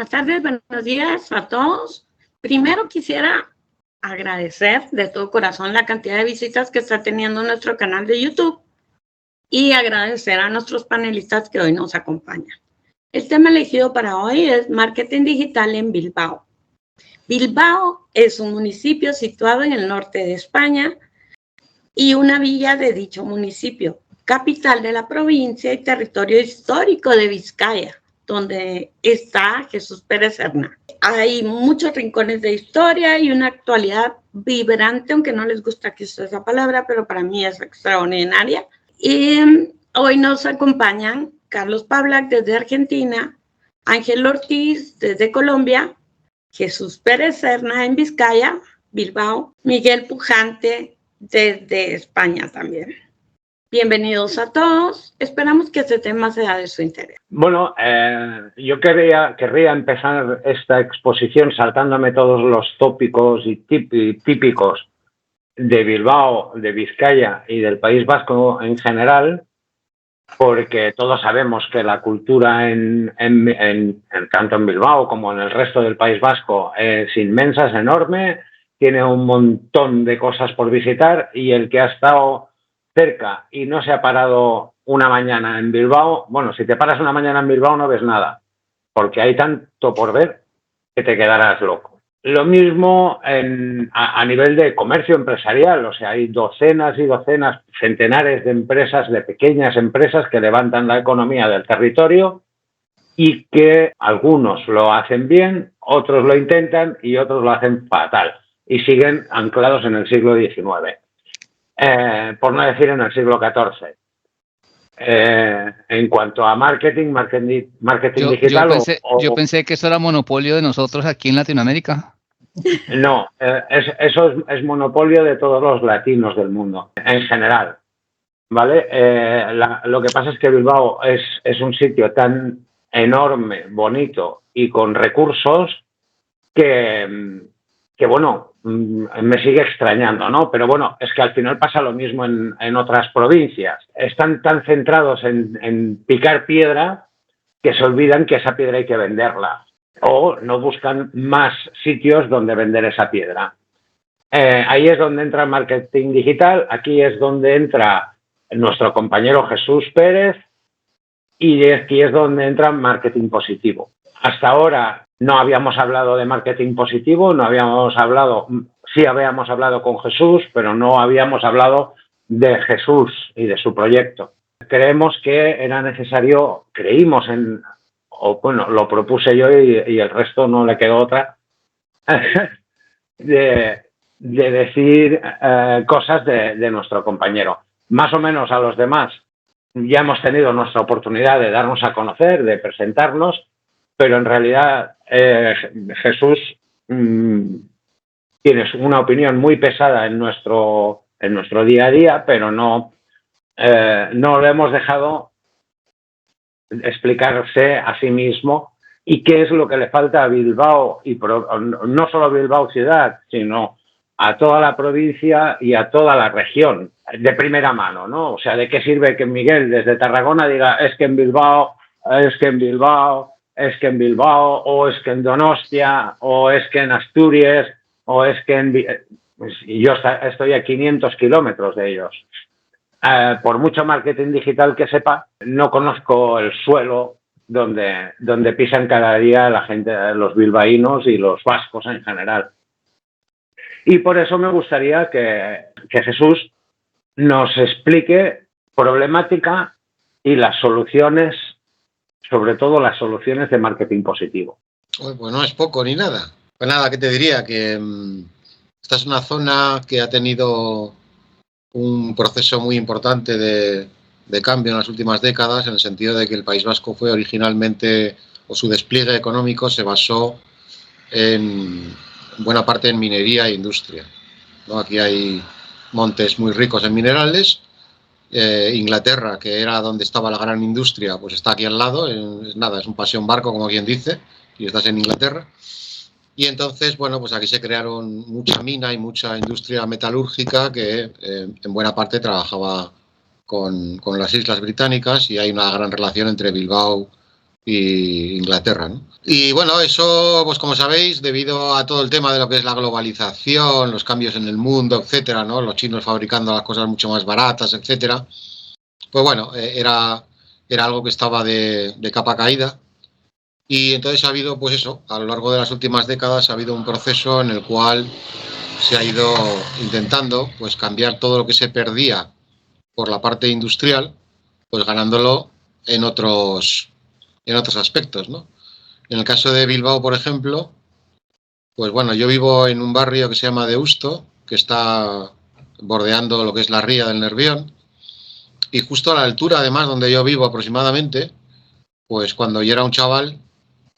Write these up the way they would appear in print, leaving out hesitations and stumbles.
buenas tardes, buenos días a todos. Primero quisiera agradecer de todo corazón la cantidad de visitas que está teniendo nuestro canal de YouTube y agradecer a nuestros panelistas que hoy nos acompañan. El tema elegido para hoy es marketing digital en Bilbao. Bilbao es un municipio situado en el norte de España y una villa de dicho municipio, capital de la provincia y territorio histórico de Vizcaya, donde está Jesús Pérez Serna. Hay muchos rincones de historia y una actualidad vibrante, aunque no les gusta que use esa palabra, pero para mí es extraordinaria. Y hoy nos acompañan Carlos Pavlak desde Argentina, Ángel Ortiz desde Colombia, Jesús Pérez Serna en Vizcaya, Bilbao, Miguel Pujante desde España también. Bienvenidos a todos. Esperamos que este tema sea de su interés. Bueno, yo querría empezar esta exposición saltándome todos los tópicos y típicos de Bilbao, de Vizcaya y del País Vasco en general, porque todos sabemos que la cultura tanto en Bilbao como en el resto del País Vasco es inmensa, es enorme, tiene un montón de cosas por visitar y el que ha estado cerca y no se ha parado una mañana en Bilbao, bueno, si te paras una mañana en Bilbao no ves nada, porque hay tanto por ver que te quedarás loco. Lo mismo a nivel de comercio empresarial, o sea, hay docenas y docenas, centenares de empresas, de pequeñas empresas que levantan la economía del territorio y que algunos lo hacen bien, otros lo intentan y otros lo hacen fatal y siguen anclados en el siglo XIX. Por no decir en el siglo XIV. En cuanto a marketing digital... Yo pensé que eso era monopolio de nosotros aquí en Latinoamérica. No, eso es monopolio de todos los latinos del mundo, en general. ¿Vale? Lo que pasa es que Bilbao es un sitio tan enorme, bonito y con recursos que bueno, me sigue extrañando, ¿no? Pero bueno, es que al final pasa lo mismo en otras provincias. Están tan centrados en picar piedra que se olvidan que esa piedra hay que venderla o no buscan más sitios donde vender esa piedra. Ahí es donde entra el marketing digital, aquí es donde entra nuestro compañero Jesús Pérez y aquí es donde entra marketing positivo. Hasta ahora no habíamos hablado de marketing positivo, sí habíamos hablado con Jesús, pero no habíamos hablado de Jesús y de su proyecto. Creemos que era necesario, lo propuse yo y el resto no le quedó otra, de decir cosas de nuestro compañero. Más o menos a los demás ya hemos tenido nuestra oportunidad de darnos a conocer, de presentarnos, pero en realidad Jesús tiene una opinión muy pesada en nuestro día a día, pero no le hemos dejado explicarse a sí mismo y qué es lo que le falta a Bilbao, y no solo a Bilbao ciudad, sino a toda la provincia y a toda la región, de primera mano, ¿no? O sea, ¿de qué sirve que Miguel desde Tarragona diga es que en Bilbao, o es que en Donostia, o es que en Asturias, o es que y yo estoy a 500 kilómetros de ellos. Por mucho marketing digital que sepa, no conozco el suelo donde pisan cada día la gente, los bilbaínos y los vascos en general. Y por eso me gustaría que Jesús nos explique problemática y las soluciones, sobre todo las soluciones de marketing positivo. Pues no es poco ni nada. Pues nada, ¿qué te diría? Que esta es una zona que ha tenido un proceso muy importante de cambio en las últimas décadas, en el sentido de que el País Vasco fue originalmente, o su despliegue económico se basó en buena parte en minería e industria, ¿no? Aquí hay montes muy ricos en minerales. Inglaterra, que era donde estaba la gran industria, pues está aquí al lado, es un paseo en barco, como quien dice, y estás en Inglaterra. Y entonces, bueno, pues aquí se crearon mucha mina y mucha industria metalúrgica que en buena parte trabajaba con las Islas Británicas, y hay una gran relación entre Bilbao y Inglaterra, ¿no? Y bueno, eso, pues como sabéis, debido a todo el tema de lo que es la globalización, los cambios en el mundo, etcétera, ¿no? Los chinos fabricando las cosas mucho más baratas, etcétera. Pues bueno, era algo que estaba de capa caída. Y entonces ha habido, pues eso, a lo largo de las últimas décadas ha habido un proceso en el cual se ha ido intentando pues cambiar todo lo que se perdía por la parte industrial, pues ganándolo en otros aspectos, ¿no? En el caso de Bilbao, por ejemplo, pues bueno, yo vivo en un barrio que se llama Deusto, que está bordeando lo que es la ría del Nervión, y justo a la altura, además, donde yo vivo aproximadamente, pues cuando yo era un chaval,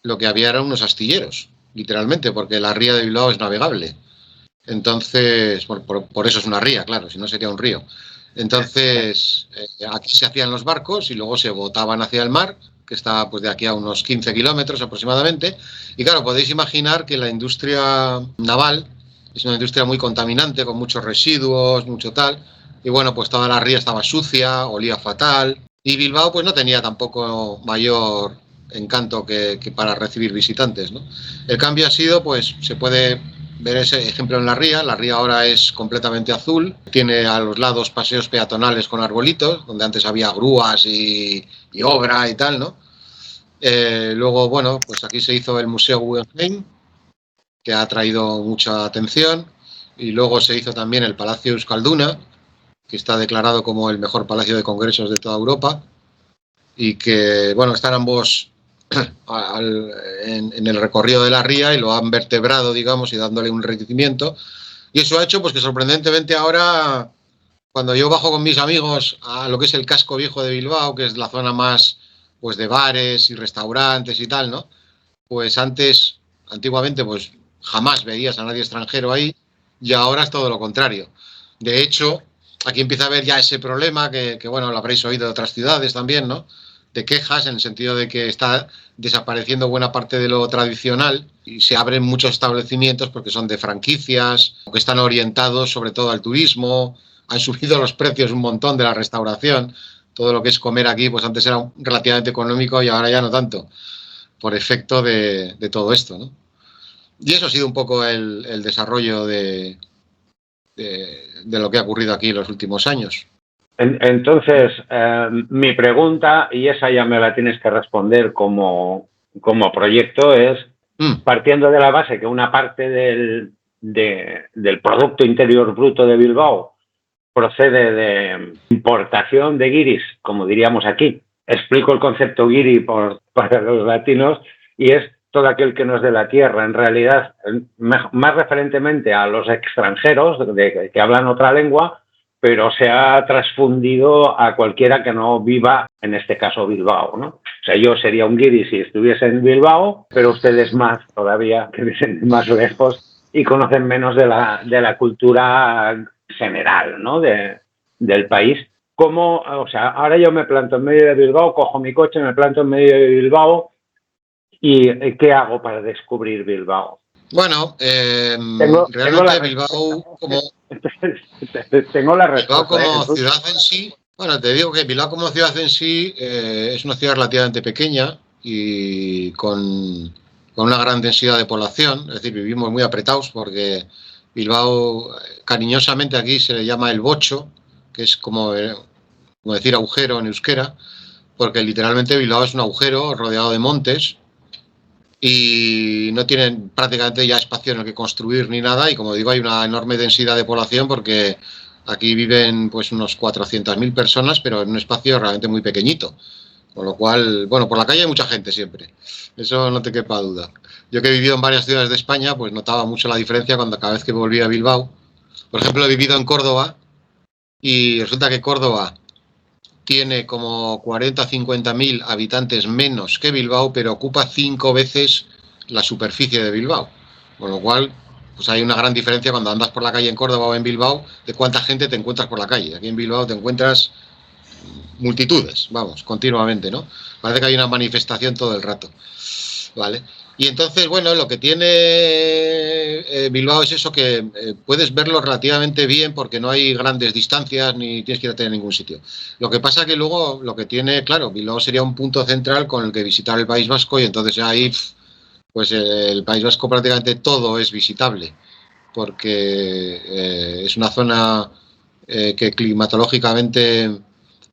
lo que había eran unos astilleros, literalmente, porque la ría de Bilbao es navegable. Entonces, por eso es una ría, claro, si no sería un río. Entonces, aquí se hacían los barcos y luego se botaban hacia el mar, que está pues de aquí a unos 15 kilómetros aproximadamente. Y claro, podéis imaginar que la industria naval es una industria muy contaminante, con muchos residuos, mucho tal. Y bueno, pues toda la ría estaba sucia, olía fatal. Y Bilbao pues no tenía tampoco mayor encanto que para recibir visitantes, ¿no? El cambio ha sido, pues se puede ver ese ejemplo en la ría. La ría ahora es completamente azul, tiene a los lados paseos peatonales con arbolitos, donde antes había grúas y obra y tal, ¿no? Luego, bueno, pues aquí se hizo el Museo Guggenheim, que ha traído mucha atención, y luego se hizo también el Palacio Euskalduna, que está declarado como el mejor palacio de congresos de toda Europa, y que, bueno, están ambos en el recorrido de la ría y lo han vertebrado, digamos, y dándole un enriquecimiento. Y eso ha hecho pues que sorprendentemente ahora, cuando yo bajo con mis amigos a lo que es el casco viejo de Bilbao, que es la zona más pues de bares y restaurantes y tal, ¿no? Pues antiguamente, pues jamás veías a nadie extranjero ahí, y ahora es todo lo contrario. De hecho, aquí empieza a haber ya ese problema que bueno, lo habréis oído de otras ciudades también, ¿no? De quejas, en el sentido de que está desapareciendo buena parte de lo tradicional y se abren muchos establecimientos porque son de franquicias, que están orientados sobre todo al turismo. Han subido los precios un montón de la restauración. Todo lo que es comer aquí, pues antes era relativamente económico y ahora ya no tanto, por efecto de todo esto, ¿no? Y eso ha sido un poco el desarrollo de lo que ha ocurrido aquí en los últimos años. Entonces, mi pregunta, y esa ya me la tienes que responder como proyecto, es, partiendo de la base que una parte del Producto Interior Bruto de Bilbao procede de importación de guiris, como diríamos aquí. Explico el concepto guiri para los latinos, y es todo aquel que no es de la tierra, en realidad, más referentemente a los extranjeros que hablan otra lengua, pero se ha transfundido a cualquiera que no viva, en este caso, Bilbao, ¿no? O sea, yo sería un guiri si estuviese en Bilbao, pero ustedes más todavía, que viven más lejos y conocen menos de la cultura general, ¿no? Del país. ¿Cómo? O sea, ahora yo me planto en medio de Bilbao, cojo mi coche, me planto en medio de Bilbao, ¿y qué hago para descubrir Bilbao? Bueno, realmente Bilbao como... Tengo la respuesta. Bilbao como ciudad en sí, bueno, te digo que Bilbao como ciudad en sí es una ciudad relativamente pequeña y con una gran densidad de población, es decir, vivimos muy apretados porque Bilbao, cariñosamente aquí se le llama el Bocho, que es como decir agujero en euskera, porque literalmente Bilbao es un agujero rodeado de montes y no tienen prácticamente ya espacio en el que construir ni nada, y como digo, hay una enorme densidad de población porque aquí viven pues unos 400.000 personas, pero en un espacio realmente muy pequeñito, con lo cual, bueno, por la calle hay mucha gente siempre, eso no te quepa duda. Yo que he vivido en varias ciudades de España, pues notaba mucho la diferencia cuando cada vez que volvía a Bilbao. Por ejemplo, he vivido en Córdoba y resulta que Córdoba tiene como 40 o 50.000 habitantes menos que Bilbao, pero ocupa 5 veces la superficie de Bilbao. Con lo cual, pues hay una gran diferencia cuando andas por la calle en Córdoba o en Bilbao de cuánta gente te encuentras por la calle. Aquí en Bilbao te encuentras multitudes, vamos, continuamente, ¿no? Parece que hay una manifestación todo el rato, ¿vale? Y entonces, bueno, lo que tiene Bilbao es eso, que puedes verlo relativamente bien porque no hay grandes distancias ni tienes que ir a tener ningún sitio. Lo que pasa que luego lo que tiene, claro, Bilbao sería un punto central con el que visitar el País Vasco y entonces ahí, pues el País Vasco prácticamente todo es visitable porque es una zona que climatológicamente,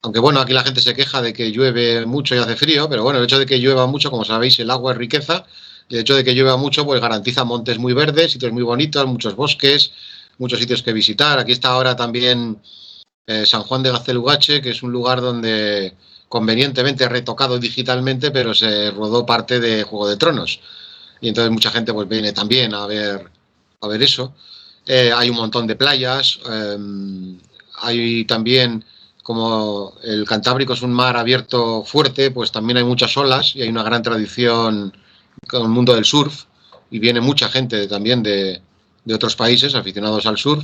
aunque bueno, aquí la gente se queja de que llueve mucho y hace frío, pero bueno, el hecho de que llueva mucho, como sabéis, el agua es riqueza. Y el hecho de que llueva mucho, pues garantiza montes muy verdes, sitios muy bonitos, muchos bosques, muchos sitios que visitar. Aquí está ahora también San Juan de Gaztelugatxe, que es un lugar donde convenientemente retocado digitalmente, pero se rodó parte de Juego de Tronos. Y entonces mucha gente pues viene también a ver eso. Hay un montón de playas. Hay también, como el Cantábrico es un mar abierto fuerte, pues también hay muchas olas y hay una gran tradición con el mundo del surf y viene mucha gente también de otros países aficionados al surf.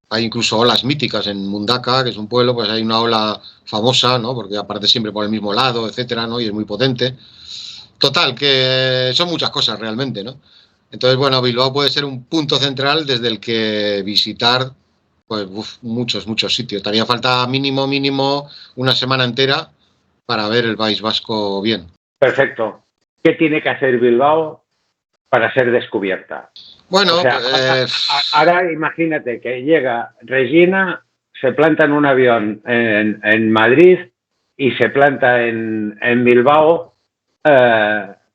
Hay incluso olas míticas en Mundaka, que es un pueblo, pues hay una ola famosa, ¿no? Porque aparte siempre por el mismo lado, etcétera, ¿no? Y es muy potente. Total, que son muchas cosas realmente, ¿no? Entonces, bueno, Bilbao puede ser un punto central desde el que visitar pues muchos sitios. Haría falta mínimo una semana entera para ver el País Vasco bien. Perfecto. ¿Qué tiene que hacer Bilbao para ser descubierta? Bueno, o sea, ahora imagínate que llega Regina, se planta en un avión en Madrid y se planta en Bilbao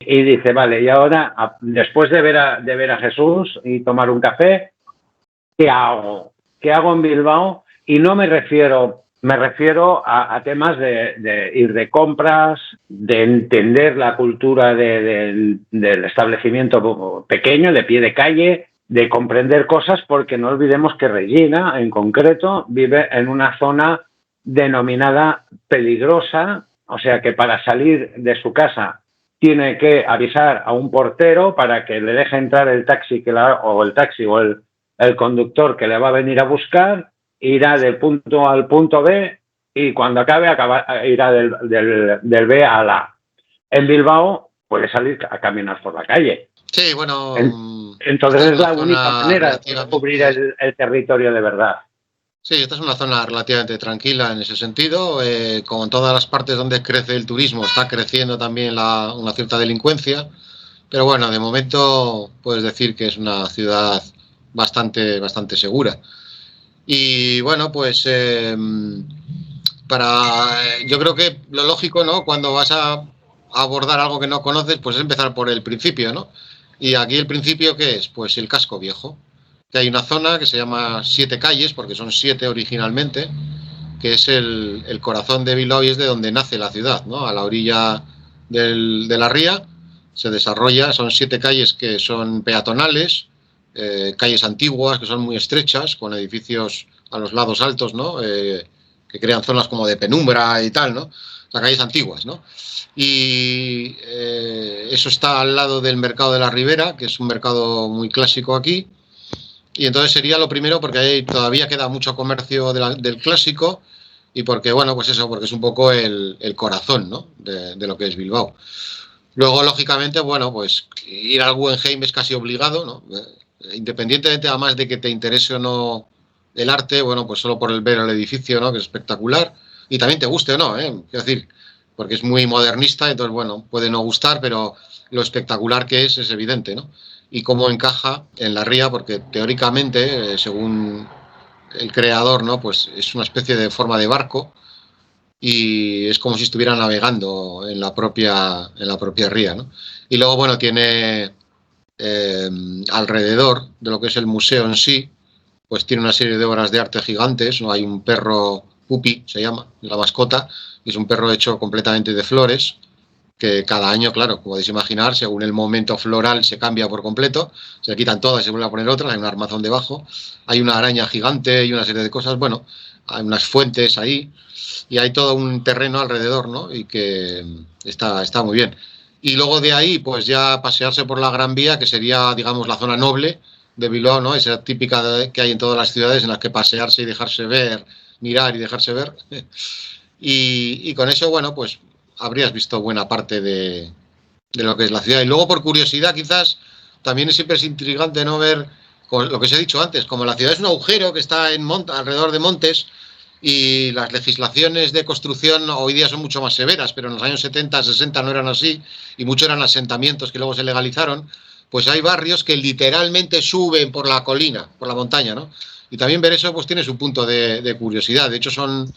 y dice, vale, y ahora, después de ver a Jesús y tomar un café, ¿qué hago? ¿Qué hago en Bilbao? Y no me refiero a temas de ir de compras, de entender la cultura del establecimiento pequeño, de pie de calle, de comprender cosas, porque no olvidemos que Regina, en concreto, vive en una zona denominada peligrosa, o sea que para salir de su casa tiene que avisar a un portero para que le deje entrar el taxi o el conductor que le va a venir a buscar, irá del punto al punto B y cuando irá del B a la A. En Bilbao puede salir a caminar por la calle. Sí, bueno. Entonces es la única manera de descubrir el territorio de verdad. Sí, esta es una zona relativamente tranquila en ese sentido. Como en todas las partes donde crece el turismo, está creciendo también una cierta delincuencia. Pero bueno, de momento puedes decir que es una ciudad bastante segura. Y bueno, pues yo creo que lo lógico, ¿no? Cuando vas a abordar algo que no conoces, pues es empezar por el principio, ¿no? Y aquí el principio, ¿qué es? Pues el casco viejo. Que hay una zona que se llama Siete Calles, porque son 7 originalmente, que es el corazón de Bilbao y es de donde nace la ciudad, ¿no? A la orilla de la ría se desarrolla, son 7 calles que son peatonales, calles antiguas que son muy estrechas, con edificios a los lados altos, ¿no? Que crean zonas como de penumbra y tal, ¿no? O sea, calles antiguas, ¿no? Y eso está al lado del Mercado de la Ribera, que es un mercado muy clásico aquí. Y entonces sería lo primero porque ahí todavía queda mucho comercio del clásico y porque, bueno, pues eso, porque es un poco el corazón, ¿no? de lo que es Bilbao. Luego, lógicamente, bueno, pues ir al Guggenheim es casi obligado, ¿no? Independientemente además de que te interese o no el arte, bueno, pues solo por ver el edificio, ¿no? Que es espectacular. Y también te guste o no, quiero decir, porque es muy modernista, entonces, bueno, puede no gustar, pero lo espectacular que es evidente, ¿no? Y cómo encaja en la ría, porque teóricamente, según el creador, ¿no? Pues es una especie de forma de barco y es como si estuviera navegando en la propia ría, ¿no? Y luego, bueno, tiene alrededor de lo que es el museo en sí, pues tiene una serie de obras de arte gigantes, ¿no? Hay un perro, Pupi se llama, la mascota, y es un perro hecho completamente de flores, que cada año, claro, como podéis imaginar, según el momento floral se cambia por completo, se le quitan todas y se vuelve a poner otras, hay un armazón debajo, hay una araña gigante y una serie de cosas, bueno, hay unas fuentes ahí y hay todo un terreno alrededor, ¿no? Y que está muy bien. Y luego de ahí, pues ya pasearse por la Gran Vía, que sería, digamos, la zona noble de Bilbao, ¿no? Esa típica que hay en todas las ciudades en las que pasearse y dejarse ver, mirar y dejarse ver. Y con eso, bueno, pues habrías visto buena parte de de lo que es la ciudad. Y luego, por curiosidad, quizás, también siempre es intrigante no ver con lo que os he dicho antes, como la ciudad es un agujero que está alrededor de montes y las legislaciones de construcción hoy día son mucho más severas, pero en los años 70, 60 no eran así, y muchos eran asentamientos que luego se legalizaron, pues hay barrios que literalmente suben por la colina, por la montaña, ¿no? Y también ver eso pues tiene su punto de curiosidad. De hecho, son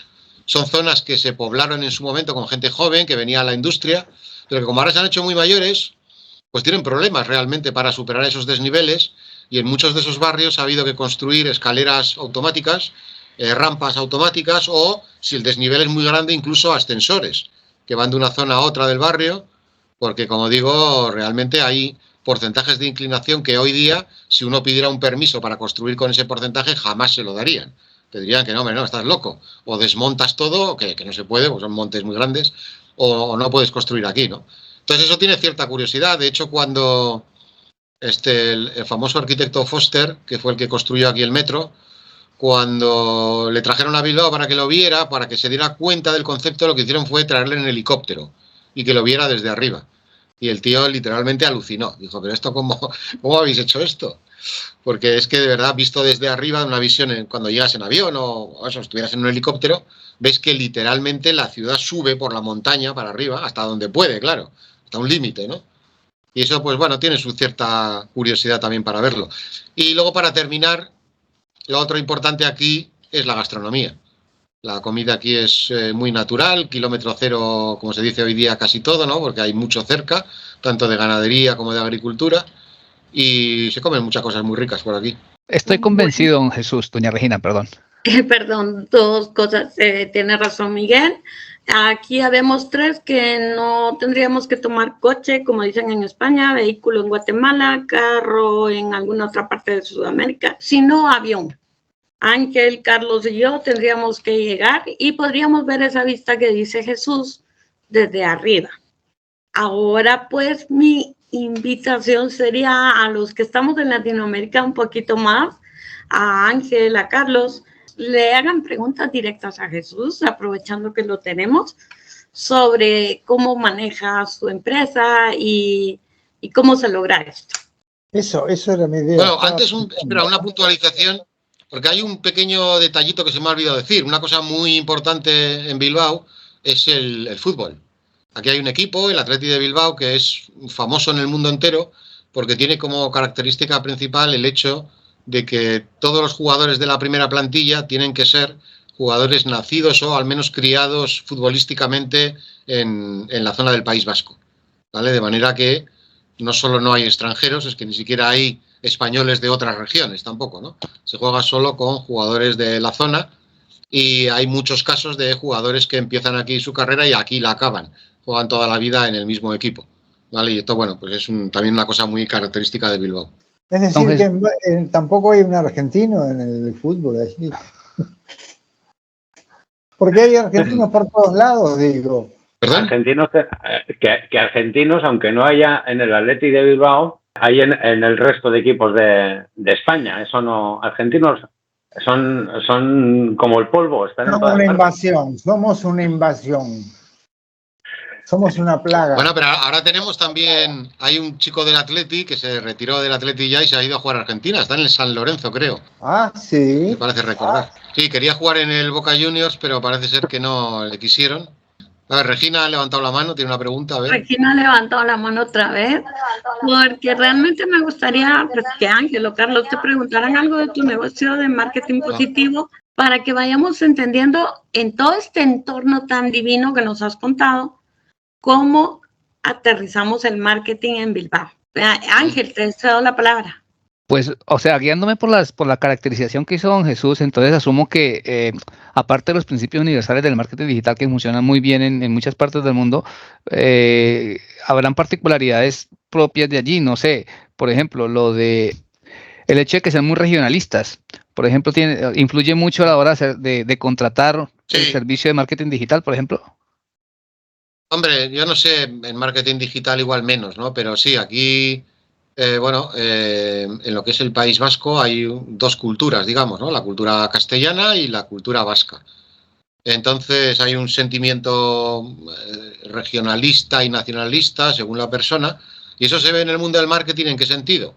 zonas que se poblaron en su momento con gente joven que venía a la industria, pero que como ahora se han hecho muy mayores, pues tienen problemas realmente para superar esos desniveles, y en muchos de esos barrios ha habido que construir escaleras automáticas, rampas automáticas, o si el desnivel es muy grande, incluso ascensores que van de una zona a otra del barrio, porque como digo, realmente hay porcentajes de inclinación que hoy día, si uno pidiera un permiso para construir con ese porcentaje, jamás se lo darían. Te dirían que no, hombre, no, estás loco. O desmontas todo, que no se puede, pues son montes muy grandes, o no puedes construir aquí, ¿no? Entonces eso tiene cierta curiosidad. De hecho, cuando el famoso arquitecto Foster, que fue el que construyó aquí el metro, cuando le trajeron a Bilbao para que lo viera, para que se diera cuenta del concepto, lo que hicieron fue traerle en helicóptero y que lo viera desde arriba. Y el tío literalmente alucinó. Dijo, pero esto ¿cómo habéis hecho esto? Porque es que de verdad, visto desde arriba, una visión cuando llegas en avión o eso, estuvieras en un helicóptero, ves que literalmente la ciudad sube por la montaña para arriba, hasta donde puede, claro, hasta un límite, ¿no? Y eso, pues bueno, tiene su cierta curiosidad también para verlo. Y luego, para terminar, lo otro importante aquí es la gastronomía. La comida aquí es muy natural, kilómetro cero, como se dice hoy día, casi todo, ¿no? Porque hay mucho cerca, tanto de ganadería como de agricultura, y se comen muchas cosas muy ricas por aquí. Estoy convencido, don Jesús, doña Regina, perdón. Perdón, dos cosas. Tiene razón Miguel. Aquí habemos tres que no tendríamos que tomar coche, como dicen en España, vehículo en Guatemala, carro en alguna otra parte de Sudamérica, sino avión. Ángel, Carlos y yo tendríamos que llegar y podríamos ver esa vista que dice Jesús desde arriba. Ahora, pues, mi invitación sería a los que estamos en Latinoamérica un poquito más, a Ángel, a Carlos, le hagan preguntas directas a Jesús, aprovechando que lo tenemos, sobre cómo maneja su empresa y cómo se logra esto. Eso era mi idea. Bueno, antes una puntualización, porque hay un pequeño detallito que se me ha olvidado decir. Una cosa muy importante en Bilbao es el fútbol. Aquí hay un equipo, el Athletic de Bilbao, que es famoso en el mundo entero porque tiene como característica principal el hecho de que todos los jugadores de la primera plantilla tienen que ser jugadores nacidos o al menos criados futbolísticamente en la zona del País Vasco, ¿vale? De manera que no solo no hay extranjeros, es que ni siquiera hay españoles de otras regiones tampoco, ¿no? Se juega solo con jugadores de la zona y hay muchos casos de jugadores que empiezan aquí su carrera y aquí la acaban, juegan toda la vida en el mismo equipo, ¿vale? Y esto, bueno, pues es también una cosa muy característica de Bilbao. Es decir, que tampoco hay un argentino en el fútbol allí. Porque hay argentinos por todos lados, digo. ¿Perdón? Argentinos que argentinos, aunque no haya en el Athletic de Bilbao, hay en el resto de equipos de España. Eso no, argentinos son como el polvo. Están en todas partes. Somos una invasión. Somos una plaga. Bueno, pero ahora tenemos también, hay un chico del Athletic que se retiró del Athletic ya y se ha ido a jugar a Argentina. Está en el San Lorenzo, creo. Ah, sí. Me parece recordar. Sí, quería jugar en el Boca Juniors, pero parece ser que no le quisieron. A ver, Regina ha levantado la mano, tiene una pregunta. A ver. Regina ha levantado la mano otra vez, porque realmente me gustaría pues, que Ángel o Carlos te preguntaran algo de tu negocio de marketing positivo para que vayamos entendiendo en todo este entorno tan divino que nos has contado, cómo aterrizamos el marketing en Bilbao. Ángel, te he dado la palabra. Pues, o sea, guiándome por la caracterización que hizo don Jesús, entonces asumo que, aparte de los principios universales del marketing digital que funcionan muy bien en muchas partes del mundo, habrán particularidades propias de allí, no sé, por ejemplo, el hecho de que sean muy regionalistas, por ejemplo, influye mucho a la hora de contratar el servicio de marketing digital, por ejemplo. Hombre, yo no sé, en marketing digital igual menos, ¿no? Pero sí, aquí, en lo que es el País Vasco hay dos culturas, digamos, ¿no? La cultura castellana y la cultura vasca. Entonces hay un sentimiento regionalista y nacionalista según la persona, y eso se ve en el mundo del marketing. ¿En qué sentido?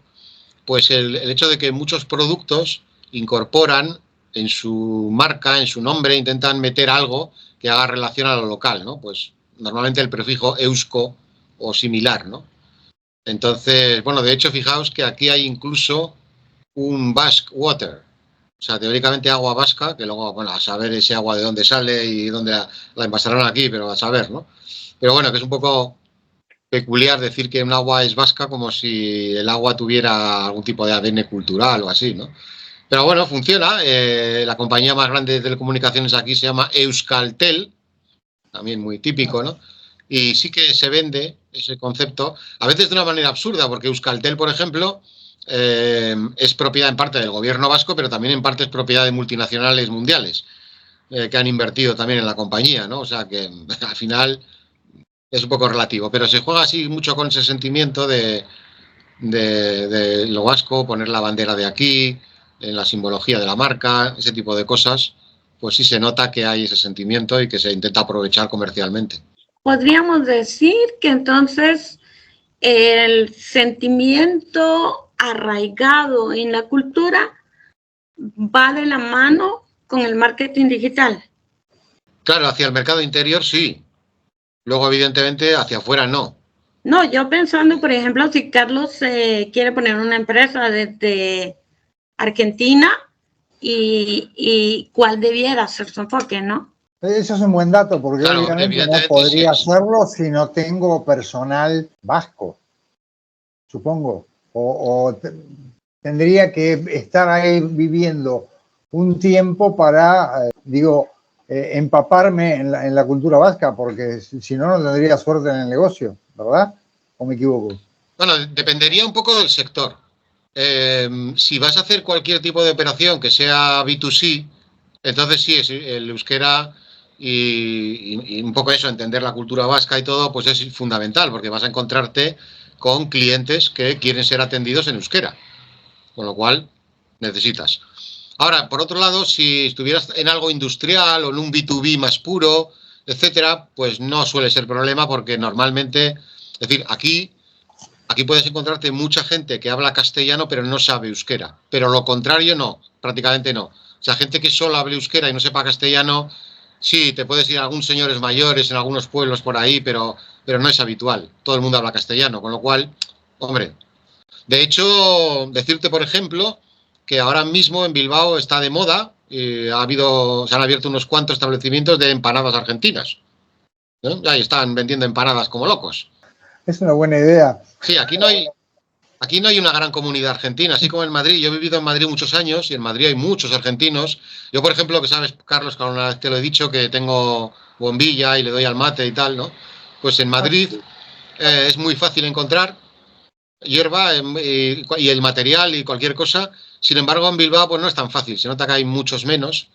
Pues el hecho de que muchos productos incorporan en su marca, en su nombre, intentan meter algo que haga relación a lo local, ¿no? Pues normalmente el prefijo eusko o similar, ¿no? Entonces, bueno, de hecho, fijaos que aquí hay incluso un Basque Water, o sea, teóricamente agua vasca, que luego, bueno, a saber ese agua de dónde sale y dónde la envasarán aquí, pero a saber, ¿no? Pero bueno, que es un poco peculiar decir que un agua es vasca como si el agua tuviera algún tipo de ADN cultural o así, ¿no? Pero bueno, funciona. La compañía más grande de telecomunicaciones aquí se llama Euskaltel, también muy típico, ¿no? Y sí que se vende ese concepto, a veces de una manera absurda, porque Euskaltel, por ejemplo, es propiedad en parte del gobierno vasco, pero también en parte es propiedad de multinacionales mundiales que han invertido también en la compañía, ¿no? O sea que al final es un poco relativo, pero se juega así mucho con ese sentimiento de lo vasco, poner la bandera de aquí, en la simbología de la marca, ese tipo de cosas, pues sí se nota que hay ese sentimiento y que se intenta aprovechar comercialmente. Podríamos decir que entonces el sentimiento arraigado en la cultura va de la mano con el marketing digital. Claro, hacia el mercado interior sí, luego evidentemente hacia afuera no. No, yo pensando, por ejemplo, si Carlos quiere poner una empresa desde Argentina y cuál debiera ser su enfoque, ¿no? Eso es un buen dato, porque Claro, obviamente no podría hacerlo si no tengo personal vasco, supongo. Tendría que estar ahí viviendo un tiempo para, empaparme en la cultura vasca, porque si no, no tendría suerte en el negocio, ¿verdad? ¿O me equivoco? Bueno, dependería un poco del sector. Si vas a hacer cualquier tipo de operación que sea B2C, entonces sí, es el euskera y un poco eso, entender la cultura vasca y todo, pues es fundamental, porque vas a encontrarte con clientes que quieren ser atendidos en euskera, con lo cual necesitas. Ahora, por otro lado, si estuvieras en algo industrial o en un B2B más puro, etcétera, pues no suele ser problema, porque normalmente, es decir, aquí puedes encontrarte mucha gente que habla castellano pero no sabe euskera, pero lo contrario no, prácticamente no. O sea, gente que solo hable euskera y no sepa castellano, sí, te puedes ir a algunos señores mayores en algunos pueblos por ahí, pero no es habitual. Todo el mundo habla castellano, con lo cual, hombre. De hecho, decirte, por ejemplo, que ahora mismo en Bilbao está de moda, se han abierto unos cuantos establecimientos de empanadas argentinas, ¿no? Ahí están vendiendo empanadas como locos. Es una buena idea. Sí, aquí no hay una gran comunidad argentina, así como en Madrid. Yo he vivido en Madrid muchos años y en Madrid hay muchos argentinos. Yo, por ejemplo, que sabes, Carlos, que una vez te lo he dicho, que tengo bombilla y le doy al mate y tal, ¿no? Pues en Madrid es muy fácil encontrar hierba y el material y cualquier cosa. Sin embargo, en Bilbao pues no es tan fácil, se nota que hay muchos menos.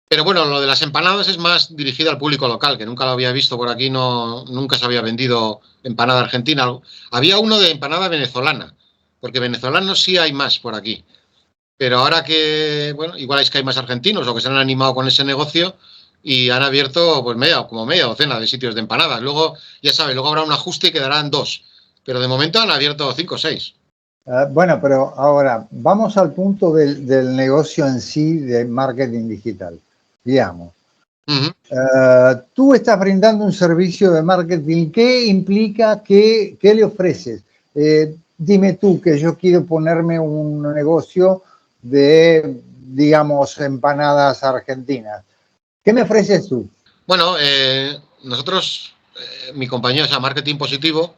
Pero bueno, lo de las empanadas es más dirigido al público local, que nunca lo había visto por aquí, nunca se había vendido empanada argentina. Había uno de empanada venezolana, porque venezolanos sí hay más por aquí. Pero ahora que, bueno, igual es que hay más argentinos o que se han animado con ese negocio y han abierto pues media docena de sitios de empanadas. Luego, ya sabes, luego habrá un ajuste y quedarán 2. Pero de momento han abierto 5 o 6. Bueno, pero ahora vamos al punto del negocio en sí de marketing digital. Digamos, tú estás brindando un servicio de marketing. ¿Qué implica? ¿Qué le ofreces? Dime tú que yo quiero ponerme un negocio de, digamos, empanadas argentinas. ¿Qué me ofreces tú? Bueno, nosotros, mi compañía, o sea, Marketing Positivo,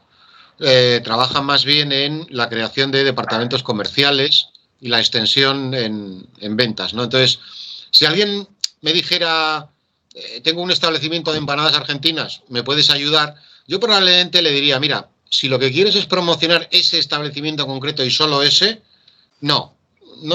trabaja más bien en la creación de departamentos comerciales y la extensión en ventas, ¿no? Entonces, si alguien me dijera, tengo un establecimiento de empanadas argentinas, ¿me puedes ayudar? Yo probablemente le diría, mira, si lo que quieres es promocionar ese establecimiento concreto y solo ese, no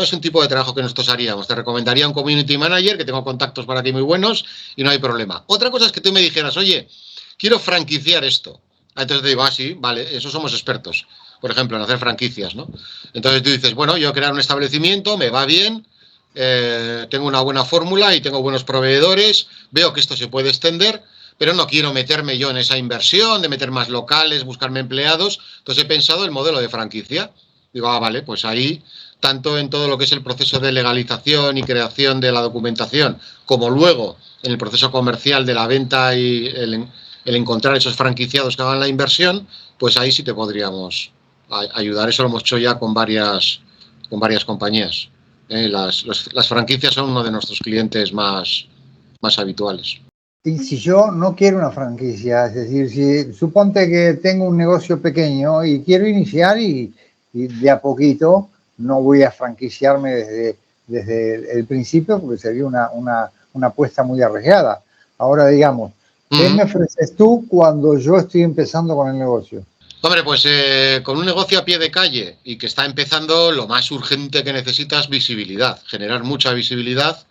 es un tipo de trabajo que nosotros haríamos. Te recomendaría un community manager, que tengo contactos para ti muy buenos y no hay problema. Otra cosa es que tú me dijeras, oye, quiero franquiciar esto. Entonces te digo, sí, vale, eso somos expertos, por ejemplo, en hacer franquicias, ¿no? Entonces tú dices, bueno, yo crear un establecimiento, me va bien, tengo una buena fórmula y tengo buenos proveedores, veo que esto se puede extender, pero no quiero meterme yo en esa inversión de meter más locales, buscarme empleados. Entonces he pensado el modelo de franquicia. Digo, vale, pues ahí, tanto en todo lo que es el proceso de legalización y creación de la documentación, como luego en el proceso comercial de la venta y el encontrar esos franquiciados que hagan la inversión, pues ahí sí te podríamos ayudar. Eso lo hemos hecho ya con varias compañías. Las franquicias son uno de nuestros clientes más habituales. Y si yo no quiero una franquicia, es decir, si suponte que tengo un negocio pequeño y quiero iniciar y de a poquito, no voy a franquiciarme desde el principio porque sería una apuesta muy arriesgada. Ahora, digamos, ¿qué me ofreces tú cuando yo estoy empezando con el negocio? Hombre, pues con un negocio a pie de calle y que está empezando, lo más urgente que necesitas es visibilidad, generar mucha visibilidad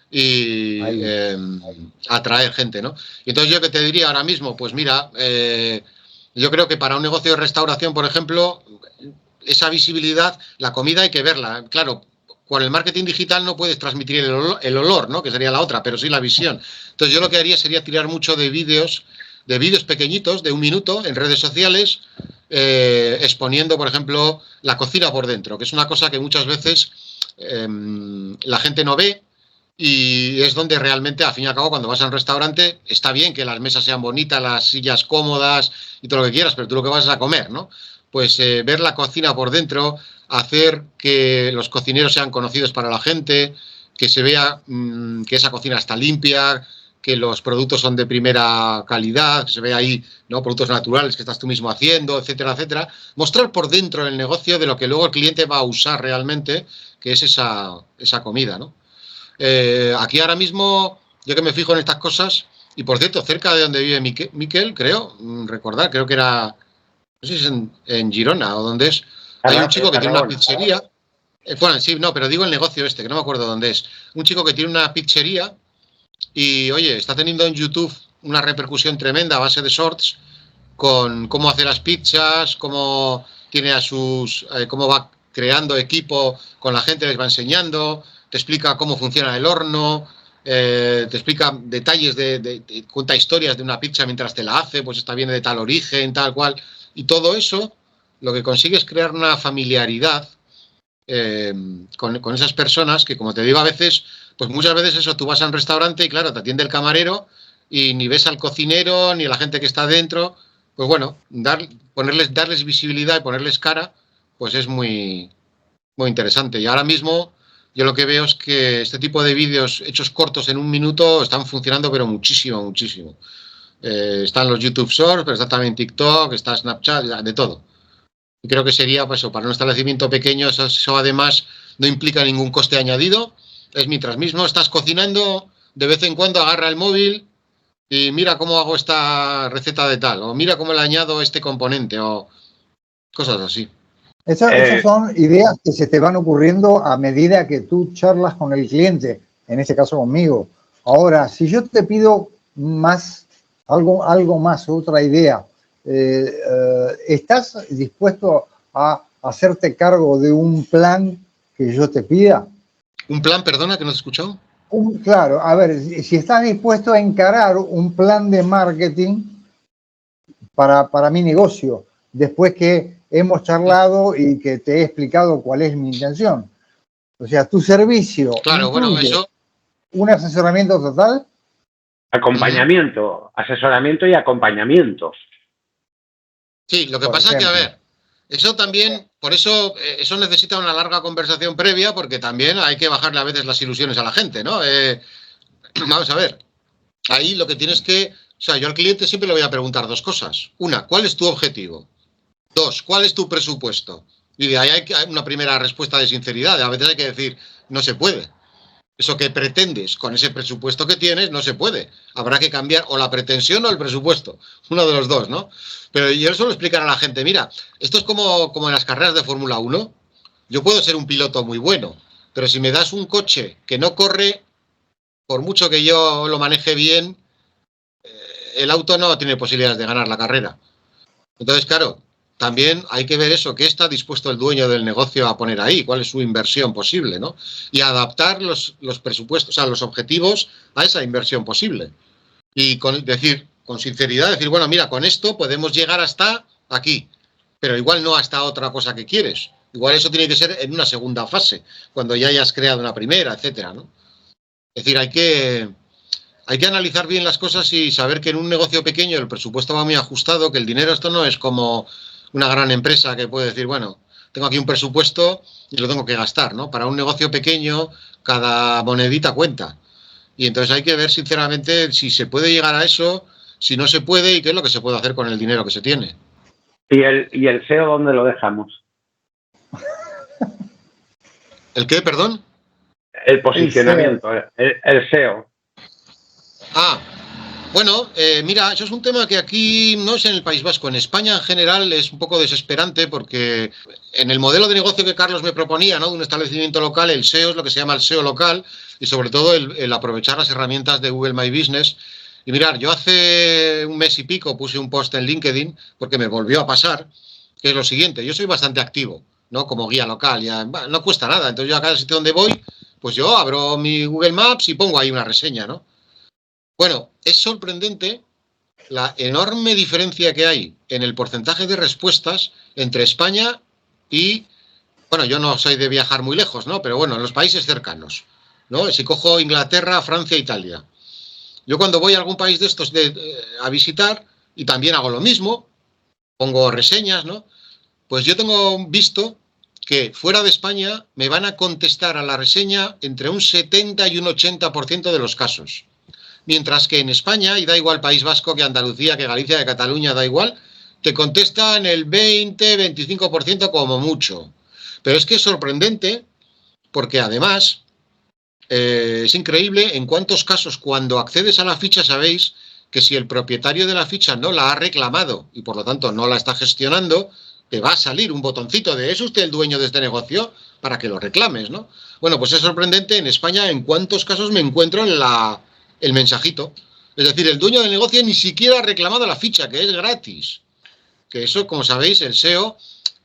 y atraer gente, ¿no? Y entonces yo que te diría ahora mismo, pues mira, yo creo que para un negocio de restauración, por ejemplo, esa visibilidad, la comida hay que verla. Claro, con el marketing digital no puedes transmitir el olor, ¿no? Que sería la otra, pero sí la visión. Entonces yo lo que haría sería tirar mucho de vídeos pequeñitos, de 1 minuto, en redes sociales, exponiendo, por ejemplo, la cocina por dentro, que es una cosa que muchas veces la gente no ve. Y es donde realmente, al fin y al cabo, cuando vas a un restaurante, está bien que las mesas sean bonitas, las sillas cómodas y todo lo que quieras, pero tú lo que vas es a comer, ¿no? Pues ver la cocina por dentro, hacer que los cocineros sean conocidos para la gente, que se vea que esa cocina está limpia, que los productos son de primera calidad, que se vea ahí, ¿no? Productos naturales que estás tú mismo haciendo, etcétera, etcétera. Mostrar por dentro el negocio de lo que luego el cliente va a usar realmente, que es esa comida, ¿no? Aquí ahora mismo, yo que me fijo en estas cosas, y por cierto, cerca de donde vive Miquel, creo que era, no sé si es en Girona o donde es, hay un chico que tiene una pizzería. Bueno, sí, no, pero digo el negocio que no me acuerdo dónde es. Un chico que tiene una pizzería y, oye, está teniendo en YouTube una repercusión tremenda a base de shorts con cómo hace las pizzas, cómo tiene cómo va creando equipo con la gente, les va enseñando. Te explica cómo funciona el horno, te explica detalles, cuenta historias de una pizza mientras te la hace, pues esta viene de tal origen, tal cual. Y todo eso lo que consigue es crear una familiaridad con esas personas que, como te digo, a veces, pues muchas veces eso, tú vas a un restaurante y claro, te atiende el camarero y ni ves al cocinero ni a la gente que está dentro. Pues bueno, darles visibilidad y ponerles cara, pues es muy, muy interesante. Y ahora mismo yo lo que veo es que este tipo de vídeos hechos cortos en 1 minuto están funcionando, pero muchísimo, muchísimo. Están los YouTube Shorts, pero está también TikTok, está Snapchat, de todo. Y creo que sería, pues, para un establecimiento pequeño, eso además no implica ningún coste añadido. Es mientras mismo estás cocinando, de vez en cuando agarra el móvil y mira cómo hago esta receta de tal, o mira cómo le añado este componente, o cosas así. Esas son ideas que se te van ocurriendo a medida que tú charlas con el cliente, en este caso conmigo. Ahora, si yo te pido más, algo más, otra idea, ¿estás dispuesto a hacerte cargo de un plan que yo te pida? ¿Un plan, perdona, que no te he escuchado? Claro, a ver, si estás dispuesto a encarar un plan de marketing para mi negocio, después que hemos charlado y que te he explicado cuál es mi intención. O sea, tu servicio. Claro, bueno, eso. ¿Un asesoramiento total? Acompañamiento, asesoramiento y acompañamiento. Sí, lo que pasa es que, a ver, eso también, por eso, eso necesita una larga conversación previa, porque también hay que bajarle a veces las ilusiones a la gente, ¿no? Vamos a ver, ahí lo que tienes que, o sea, yo al cliente siempre le voy a preguntar 2 cosas. Una, ¿cuál es tu objetivo? 2, ¿cuál es tu presupuesto? Y de ahí hay una primera respuesta de sinceridad. A veces hay que decir, no se puede. Eso que pretendes con ese presupuesto que tienes no se puede. Habrá que cambiar o la pretensión o el presupuesto. Uno de los dos, ¿no? Pero yo suelo explicar a la gente, mira, esto es como en las carreras de Fórmula 1. Yo puedo ser un piloto muy bueno, pero si me das un coche que no corre, por mucho que yo lo maneje bien, el auto no tiene posibilidades de ganar la carrera. Entonces, claro, también hay que ver eso, qué está dispuesto el dueño del negocio a poner ahí, cuál es su inversión posible, ¿no? Y adaptar los presupuestos, o sea, los objetivos a esa inversión posible. Y con sinceridad, decir, bueno, mira, con esto podemos llegar hasta aquí, pero igual no hasta otra cosa que quieres. Igual eso tiene que ser en una segunda fase, cuando ya hayas creado una primera, etcétera, ¿no? Es decir, hay que analizar bien las cosas y saber que en un negocio pequeño el presupuesto va muy ajustado, que el dinero esto no es como una gran empresa que puede decir, bueno, tengo aquí un presupuesto y lo tengo que gastar, ¿no? Para un negocio pequeño, cada monedita cuenta. Y entonces hay que ver sinceramente si se puede llegar a eso, si no se puede y qué es lo que se puede hacer con el dinero que se tiene. ¿Y el SEO dónde lo dejamos? ¿El qué, perdón? El posicionamiento, el SEO. Bueno, mira, eso es un tema que aquí no es en el País Vasco, en España en general es un poco desesperante porque en el modelo de negocio que Carlos me proponía, ¿no? De un establecimiento local, el SEO es lo que se llama el SEO local y sobre todo el aprovechar las herramientas de Google My Business. Y mirar, yo hace un mes y pico puse un post en LinkedIn porque me volvió a pasar, que es lo siguiente, yo soy bastante activo, ¿no? Como guía local, ya no cuesta nada, entonces yo a cada sitio donde voy, pues yo abro mi Google Maps y pongo ahí una reseña, ¿no? Bueno, es sorprendente la enorme diferencia que hay en el porcentaje de respuestas entre España y, bueno, yo no soy de viajar muy lejos, ¿no? Pero bueno, en los países cercanos, ¿no? Si cojo Inglaterra, Francia, Italia. Yo cuando voy a algún país de estos a visitar, y también hago lo mismo, pongo reseñas, ¿no? Pues yo tengo visto que fuera de España me van a contestar a la reseña entre un 70 y un 80% de los casos. Mientras que en España, y da igual País Vasco que Andalucía, que Galicia, que Cataluña, da igual, te contestan el 20-25% como mucho. Pero es que es sorprendente porque además es increíble en cuántos casos cuando accedes a la ficha sabéis que si el propietario de la ficha no la ha reclamado y por lo tanto no la está gestionando, te va a salir un botoncito de ¿es usted el dueño de este negocio? Para que lo reclames, ¿no? Bueno, pues es sorprendente en España en cuántos casos me encuentro en el mensajito. Es decir, el dueño del negocio ni siquiera ha reclamado la ficha, que es gratis. Que eso, como sabéis, el SEO,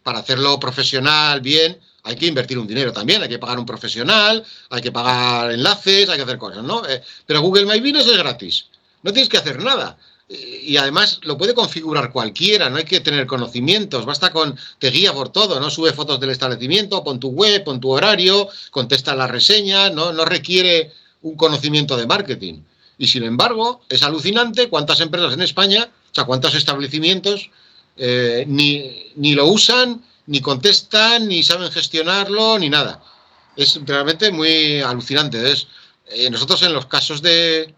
para hacerlo profesional, bien, hay que invertir un dinero también, hay que pagar un profesional, hay que pagar enlaces, hay que hacer cosas, ¿no? Pero Google My Business es gratis, no tienes que hacer nada. Y además lo puede configurar cualquiera, no hay que tener conocimientos, basta con, te guía por todo, ¿no? Sube fotos del establecimiento, pon tu web, pon tu horario, contesta las reseñas, no requiere un conocimiento de marketing. Y sin embargo, es alucinante cuántas empresas en España, o sea, cuántos establecimientos ni lo usan, ni contestan, ni saben gestionarlo, ni nada. Es realmente muy alucinante. Nosotros en los casos de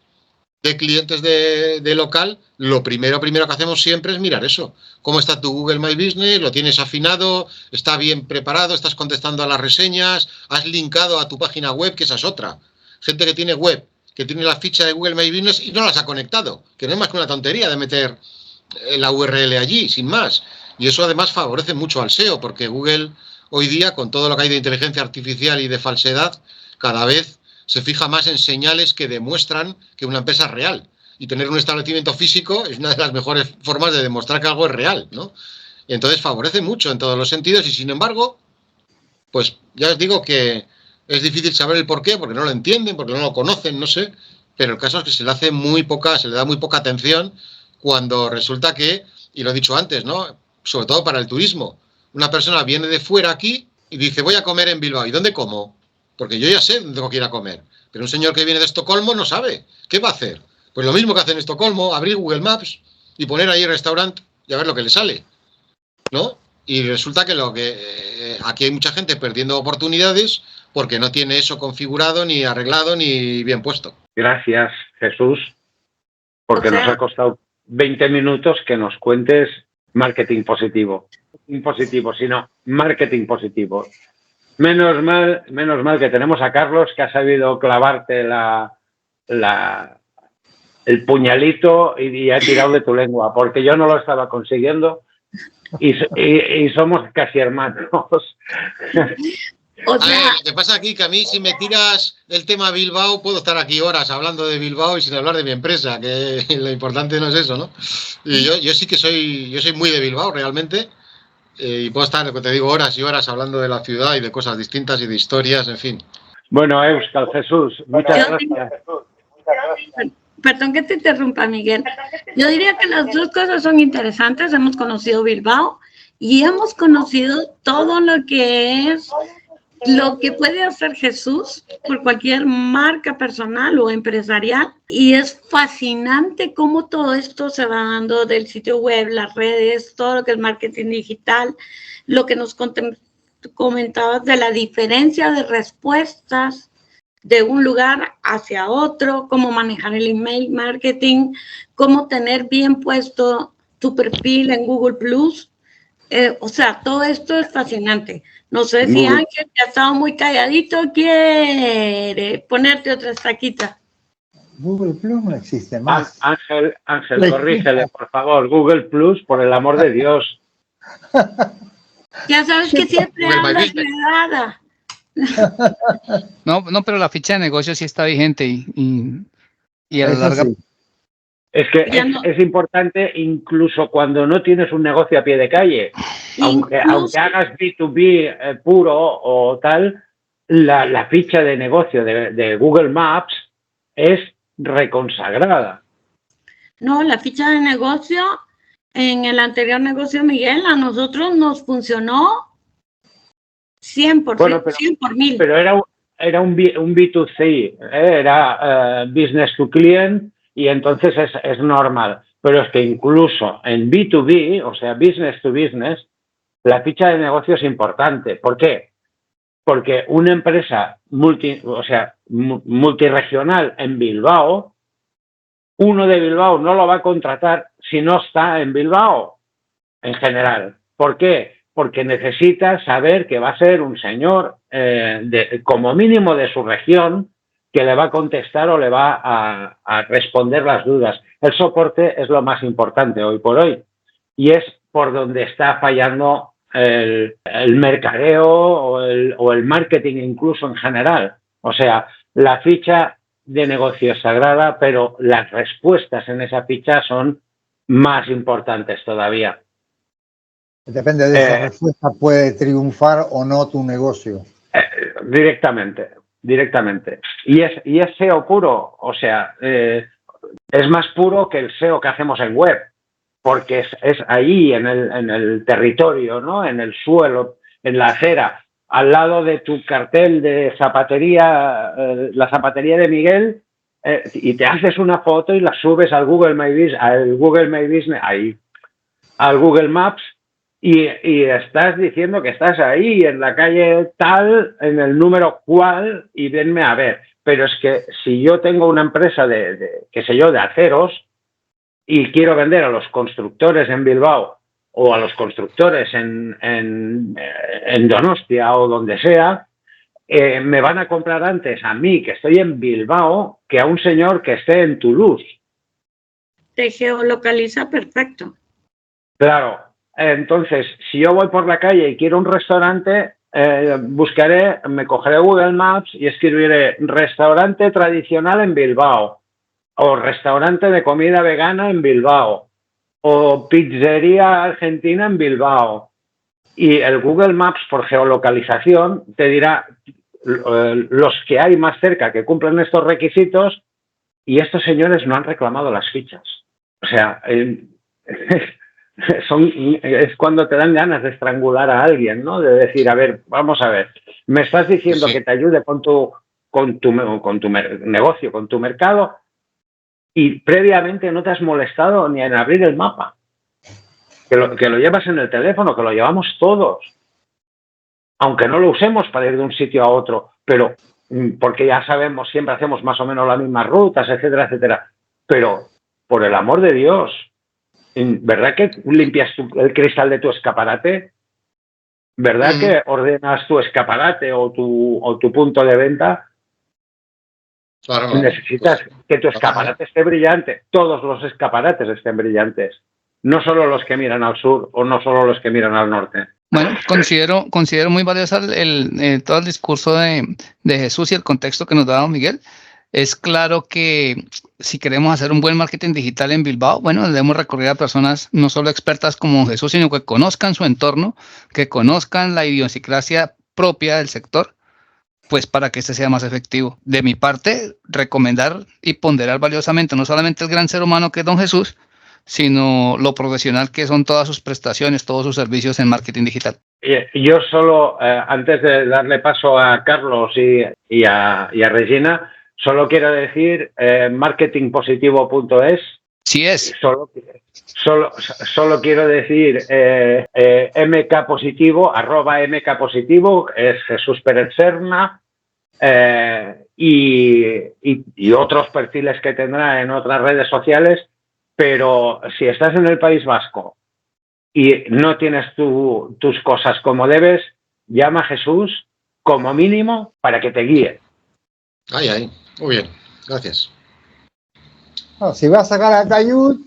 clientes de local, lo primero que hacemos siempre es mirar eso. ¿Cómo está tu Google My Business? ¿Lo tienes afinado? ¿Está bien preparado? ¿Estás contestando a las reseñas? ¿Has linkado a tu página web? Que esa es otra. Gente que tiene web, que tiene la ficha de Google My Business y no las ha conectado, que no es más que una tontería de meter la URL allí, sin más. Y eso además favorece mucho al SEO, porque Google hoy día, con todo lo que hay de inteligencia artificial y de falsedad, cada vez se fija más en señales que demuestran que una empresa es real. Y tener un establecimiento físico es una de las mejores formas de demostrar que algo es real, ¿no? Y entonces favorece mucho en todos los sentidos y, sin embargo, pues ya os digo que es difícil saber el porqué, porque no lo entienden, porque no lo conocen, no sé, pero el caso es que se le da muy poca atención cuando resulta que, y lo he dicho antes, ¿no? Sobre todo para el turismo, una persona viene de fuera aquí y dice, voy a comer en Bilbao. ¿Y dónde como? Porque yo ya sé dónde tengo que ir a comer. Pero un señor que viene de Estocolmo no sabe. ¿Qué va a hacer? Pues lo mismo que hace en Estocolmo, abrir Google Maps y poner ahí el restaurante y a ver lo que le sale, ¿no? Y resulta que aquí hay mucha gente perdiendo oportunidades porque no tiene eso configurado, ni arreglado, ni bien puesto. Gracias, Jesús, porque nos ha costado 20 minutos que nos cuentes marketing positivo. Impositivo, sino marketing positivo. Menos mal que tenemos a Carlos, que ha sabido clavarte el puñalito y ha tirado de tu lengua, porque yo no lo estaba consiguiendo y somos casi hermanos. A ver, lo que pasa aquí que a mí, si me tiras el tema Bilbao, puedo estar aquí horas hablando de Bilbao y sin hablar de mi empresa, que lo importante no es eso, ¿no? Y yo sí que soy muy de Bilbao realmente, y puedo estar, te digo, horas y horas hablando de la ciudad y de cosas distintas y de historias, en fin. Bueno, Euskal Jesús, muchas gracias. Perdón que te interrumpa, Miguel. Yo diría que las dos cosas son interesantes. Hemos conocido Bilbao y hemos conocido todo lo que puede hacer Jesús por cualquier marca personal o empresarial. Y es fascinante cómo todo esto se va dando del sitio web, las redes, todo lo que es marketing digital, lo que nos comentabas de la diferencia de respuestas de un lugar hacia otro, cómo manejar el email marketing, cómo tener bien puesto tu perfil en Google Plus. O sea, todo esto es fascinante. No sé si Ángel, que ha estado muy calladito, quiere ponerte otra estaquita. Google Plus no existe más. Ángel, corrígele, por favor. Google Plus, por el amor de Dios. Ya sabes que siempre hablas de nada. No, pero la ficha de negocio sí está vigente y a la larga. Sí. Es que es importante incluso cuando no tienes un negocio a pie de calle. Aunque hagas B2B puro o tal, la ficha de negocio de Google Maps es reconsagrada. No, la ficha de negocio, en el anterior negocio, Miguel, a nosotros nos funcionó 100%, bueno, 100 por 1000. Pero era un B2C, era business to client, y entonces es normal. Pero es que incluso en B2B, o sea, business to business, la ficha de negocio es importante. ¿Por qué? Porque una empresa multirregional en Bilbao, uno de Bilbao no lo va a contratar si no está en Bilbao, en general. ¿Por qué? Porque necesita saber que va a ser un señor, como mínimo de su región, que le va a contestar o le va a responder las dudas. El soporte es lo más importante hoy por hoy y es por donde está fallando el mercadeo o el marketing incluso en general. O sea, la ficha de negocio es sagrada, pero las respuestas en esa ficha son más importantes todavía. Depende de esa respuesta, puede triunfar o no tu negocio. Directamente. Y es SEO puro, o sea, es más puro que el SEO que hacemos en web, porque es ahí en el territorio, ¿no? En el suelo, en la acera, al lado de tu cartel de zapatería, la zapatería de Miguel, y te haces una foto y la subes al Google My Business, ahí, al Google Maps. Y estás diciendo que estás ahí, en la calle tal, en el número cual, y venme a ver. Pero es que si yo tengo una empresa de aceros, y quiero vender a los constructores en Bilbao, o a los constructores en Donostia, o donde sea, me van a comprar antes a mí, que estoy en Bilbao, que a un señor que esté en Toulouse. Te geolocaliza perfecto. Claro. Entonces, si yo voy por la calle y quiero un restaurante, me cogeré Google Maps y escribiré restaurante tradicional en Bilbao, o restaurante de comida vegana en Bilbao, o pizzería argentina en Bilbao. Y el Google Maps, por geolocalización, te dirá los que hay más cerca que cumplen estos requisitos, y estos señores no han reclamado las fichas. O sea, es cuando te dan ganas de estrangular a alguien, ¿no? De decir, a ver, vamos a ver, me estás diciendo que te ayude con tu negocio, con tu mercado, y previamente no te has molestado ni en abrir el mapa, que lo llevas en el teléfono, que lo llevamos todos, aunque no lo usemos para ir de un sitio a otro, pero porque ya sabemos, siempre hacemos más o menos las mismas rutas, etcétera, etcétera. Pero, por el amor de Dios, ¿verdad que limpias el cristal de tu escaparate? ¿Verdad que ordenas tu escaparate o tu punto de venta? Claro, necesitas que tu escaparate esté brillante. Todos los escaparates estén brillantes. No solo los que miran al sur o no solo los que miran al norte. Bueno, considero muy valioso todo el discurso de Jesús y el contexto que nos da don Miguel. es claro que si queremos hacer un buen marketing digital en Bilbao, bueno, debemos recurrir a personas no solo expertas como Jesús, sino que conozcan su entorno, que conozcan la idiosincrasia propia del sector, pues para que este sea más efectivo. De mi parte, recomendar y ponderar valiosamente no solamente el gran ser humano que es don Jesús, sino lo profesional que son todas sus prestaciones, todos sus servicios en marketing digital. Yo solo, antes de darle paso a Carlos y a Regina, solo quiero decir marketingpositivo.es. Sí es. Solo quiero decir mkpositivo, @mkpositivo, es Jesús Pérez Serna, y otros perfiles que tendrá en otras redes sociales, pero si estás en el País Vasco y no tienes tus cosas como debes, llama a Jesús como mínimo para que te guíe. Ay, muy bien, gracias. No, si vas a sacar a Tayud,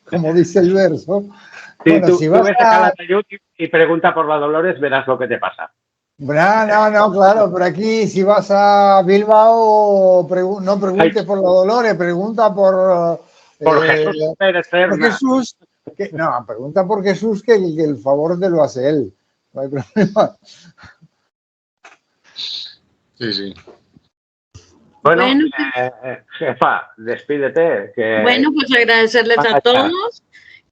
como dice el verso. Sí, bueno, si vas a sacar a Tayud y pregunta por la Dolores, verás lo que te pasa. No, claro, pero aquí si vas a Bilbao, no preguntes por la Dolores, pregunta por Jesús Pérez Serna. Por Jesús, pregunta por Jesús que el favor te lo hace él. No hay problema. Sí. Bueno, jefa, despídete. Bueno, pues agradecerles a todos.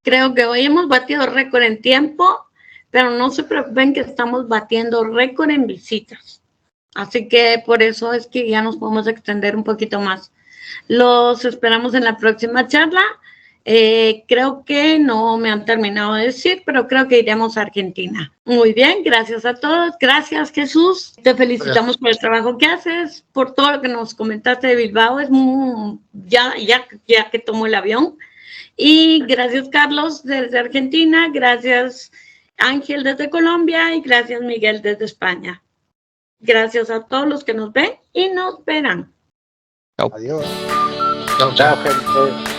Creo que hoy hemos batido récord en tiempo, pero no se preocupen que estamos batiendo récord en visitas. Así que por eso es que ya nos podemos extender un poquito más. Los esperamos en la próxima charla. Creo que no me han terminado de decir, pero creo que iremos a Argentina. Muy bien, gracias a todos. Gracias, Jesús. Te felicitamos por el trabajo que haces, por todo lo que nos comentaste de Bilbao. Es ya que tomó el avión. Y gracias, Carlos, desde Argentina. Gracias, Ángel, desde Colombia. Y gracias, Miguel, desde España. Gracias a todos los que nos ven y nos verán. Adiós. Chao, gente.